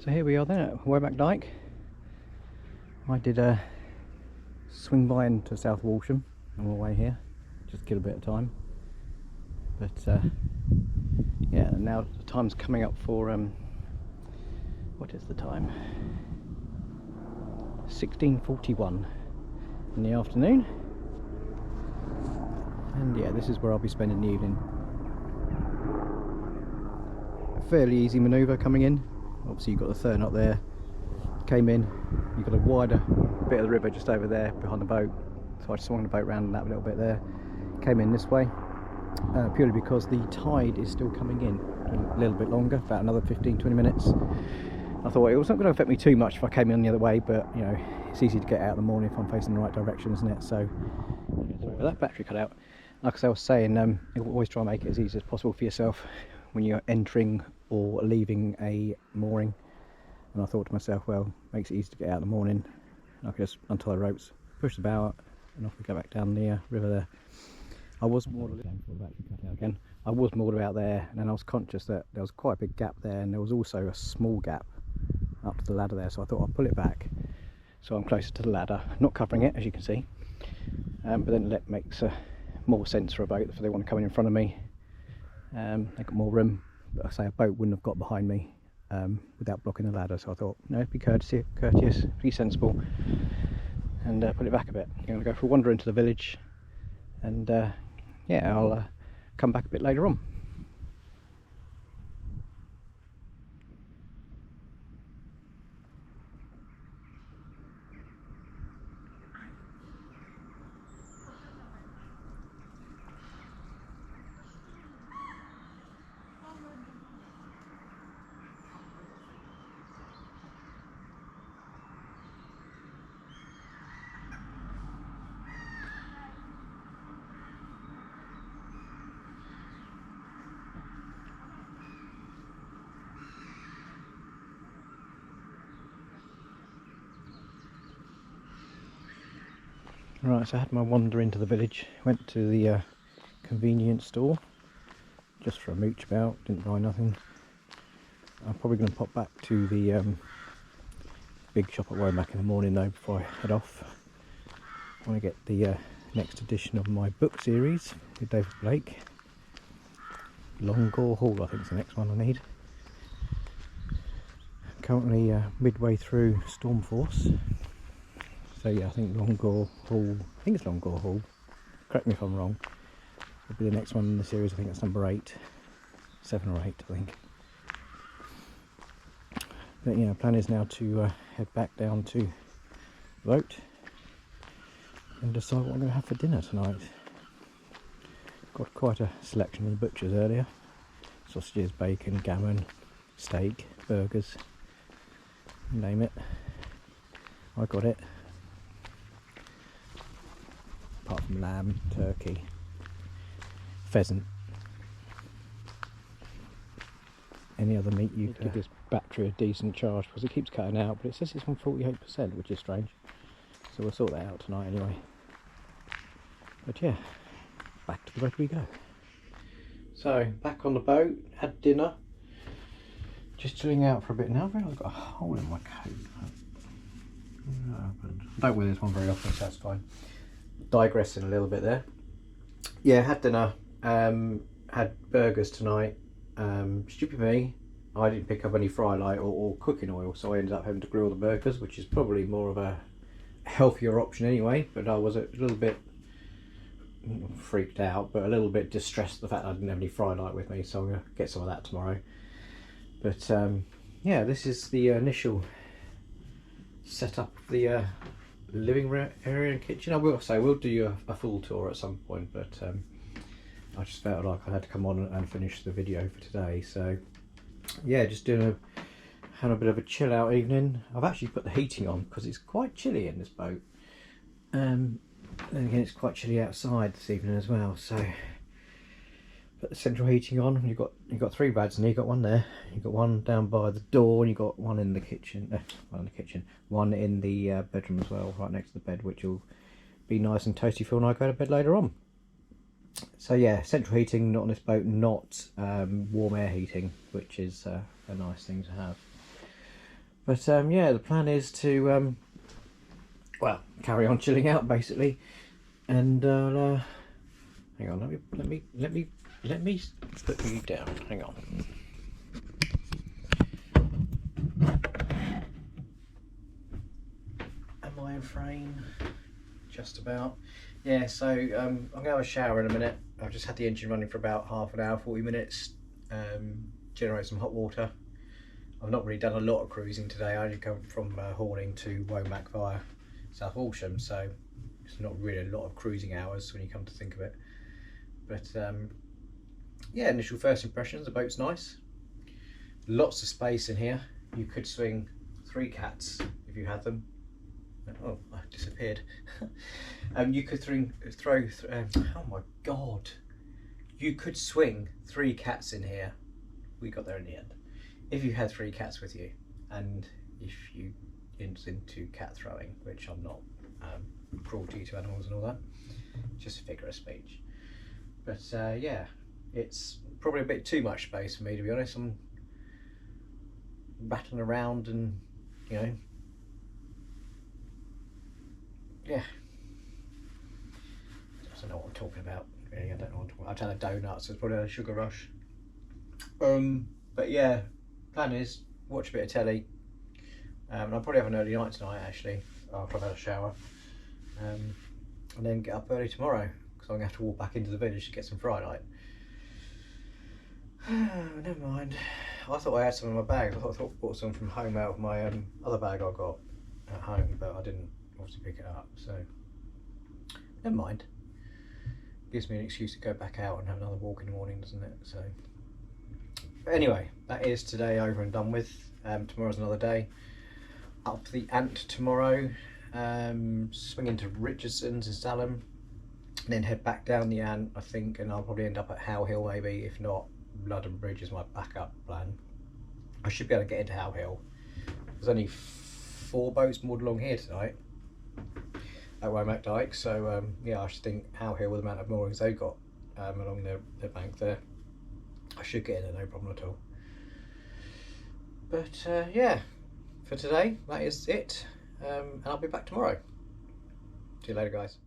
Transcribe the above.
So here we are then at Womack Dyke. I did a swing by into South Walsham on my way here, just to kill a bit of time. But yeah, now the time's coming up for what is the time? 16:41 in the afternoon. And yeah, this is where I'll be spending the evening. A fairly easy manoeuvre coming in. Obviously you've got the third up there. Came in, you've got a wider bit of the river just over there behind the boat. So I just swung the boat around that a little bit there. Came in this way, purely because the tide is still coming in a little bit longer, about another 15-20 minutes. I thought it was not going to affect me too much if I came in the other way, but you know, it's easy to get out in the morning if I'm facing the right direction, isn't it? So, sorry, but that battery cut out. Like I was saying, you always try and make it as easy as possible for yourself when you're entering or leaving a mooring. And I thought to myself, well, makes it easy to get out in the morning. I can just untie the ropes, push the bow up, and off we go back down the river there. I was moored again. I was moored about there, and then I was conscious that there was quite a big gap there, and there was also a small gap up to the ladder there. So I thought I'd pull it back, so I'm closer to the ladder, not covering it as you can see. But then it makes more sense for a boat if they want to come in front of me. They've got more room, but I say a boat wouldn't have got behind me without blocking the ladder. So I thought, no, be courteous, be sensible, and put it back a bit. I'm going to go for a wander into the village, and yeah, I'll come back a bit later on. Right, so I had my wander into the village, went to the convenience store just for a mooch about, didn't buy nothing. I'm probably going to pop back to the big shop at Womack in the morning though before I head off. I want to get the next edition of my book series with David Blake. Longore Hall I think is the next one I need. Currently midway through Stormforce. So yeah, I think Longore Hall, I think it's Longore Hall, correct me if I'm wrong, will be the next one in the series. I think it's number 8, 7 or 8 I think. But yeah, plan is now to head back down to the boat and decide what I'm going to have for dinner tonight. Got quite a selection in the butchers earlier. Sausages, bacon, gammon, steak, burgers, you name it. I got it. Apart from lamb, turkey, pheasant. Any other meat you could give this battery a decent charge because it keeps cutting out, but it says it's on 48%, which is strange. So we'll sort that out tonight anyway. But yeah, back to the boat we go. So back on the boat, had dinner, just chilling out for a bit now. I've realised I've got a hole in my coat. I don't wear this one very often, so that's fine. Digressing a little bit there. Yeah, had dinner, had burgers tonight. Stupid me, I didn't pick up any fry light or cooking oil, so I ended up having to grill the burgers, which is probably more of a healthier option anyway. But I was a little bit freaked out, but a little bit distressed at the fact that I didn't have any fry light with me, so I'm going to get some of that tomorrow. But yeah, this is the initial setup of the living room area and kitchen. I will say we'll do a full tour at some point, but I just felt like I had to come on and finish the video for today. So yeah, just having a bit of a chill out evening. I've actually put the heating on because it's quite chilly in this boat. And again, it's quite chilly outside this evening as well. So put the central heating on. You've got 3 bads in here. You've got one there. You've got one down by the door, and you've got one in the kitchen. One in the bedroom as well, right next to the bed, which will be nice and toasty for when I go to bed later on. So yeah, central heating, not on this boat, not warm air heating, which is a nice thing to have. But yeah, the plan is to well, carry on chilling out basically, and hang on, let me put you down. Hang on. Am I in frame? Just about. Yeah. So I'm gonna have a shower in a minute. I've just had the engine running for about half an hour, 40 minutes. Generate some hot water. I've not really done a lot of cruising today. I only come from Horning to Womack via South Walsham, so it's not really a lot of cruising hours when you come to think of it. But yeah, initial first impressions, the boat's nice. Lots of space in here. You could swing 3 cats if you had them. Oh, I disappeared. You could oh my god. You could swing 3 cats in here. We got there in the end. If you had 3 cats with you, and if you into cat throwing, which I'm not, cruelty to animals and all that, just a figure of speech. But yeah, it's probably a bit too much space for me, to be honest. I'm rattling around and, you know, yeah, I don't know what I'm talking about, really. I don't know what I'm talking about. I've had a donut, so it's probably a sugar rush. But yeah, plan is watch a bit of telly. And I'll probably have an early night tonight, actually, after I've had a shower, and then get up early tomorrow, because I'm going to have to walk back into the village to get some fried night. Never mind. I thought I had some in my bag. I thought I bought some from home out of my other bag I got at home, but I didn't obviously pick it up, so never mind. Gives me an excuse to go back out and have another walk in the morning, doesn't it? So, but anyway, that is today over and done with. Tomorrow's another day. Up the Ant tomorrow, swing into Richardson's in Salem, and then head back down the Ant, I think, and I'll probably end up at How Hill maybe. If not, London Bridge is my backup plan. I should be able to get into How Hill. There's only 4 boats moored along here tonight at Womack Dyke, so yeah, I should think How Hill, with the amount of moorings they've got along their bank there, I should get in there, no problem at all. But yeah, for today, that is it, and I'll be back tomorrow. See you later, guys.